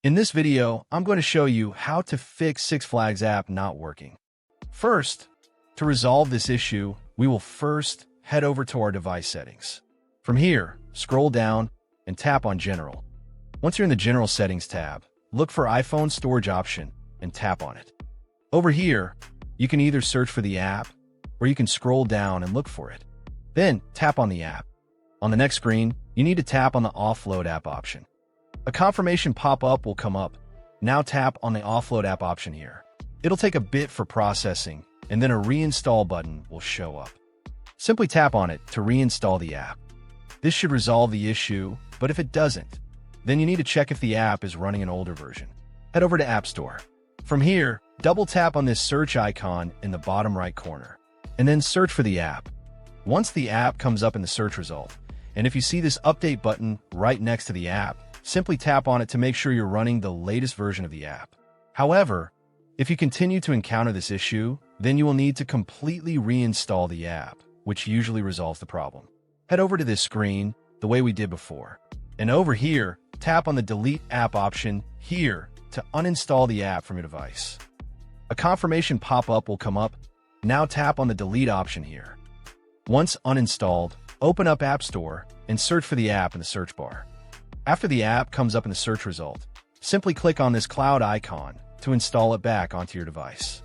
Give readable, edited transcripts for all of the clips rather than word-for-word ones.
In this video, I'm going to show you how to fix Six Flags app not working. First, to resolve this issue, we will first head over to our device settings. From here, scroll down and tap on General. Once you're in the General Settings tab, look for iPhone Storage option and tap on it. Over here, you can either search for the app or you can scroll down and look for it. Then, tap on the app. On the next screen, you need to tap on the Offload app option. A confirmation pop-up will come up. Now tap on the Offload app option here. It'll take a bit for processing, and then a reinstall button will show up. Simply tap on it to reinstall the app. This should resolve the issue, but if it doesn't, then you need to check if the app is running an older version. Head over to App Store. From here, double tap on this search icon in the bottom right corner, and then search for the app. Once the app comes up in the search result, and if you see this update button right next to the app, simply tap on it to make sure you're running the latest version of the app. However, if you continue to encounter this issue, then you will need to completely reinstall the app, which usually resolves the problem. Head over to this screen the way we did before. And over here, tap on the Delete App option here to uninstall the app from your device. A confirmation pop-up will come up. Now tap on the Delete option here. Once uninstalled, open up App Store and search for the app in the search bar. After the app comes up in the search result, simply click on this cloud icon to install it back onto your device.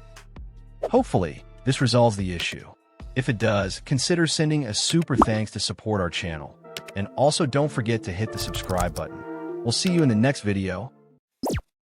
Hopefully, this resolves the issue. If it does, consider sending a super thanks to support our channel. And also don't forget to hit the subscribe button. We'll see you in the next video.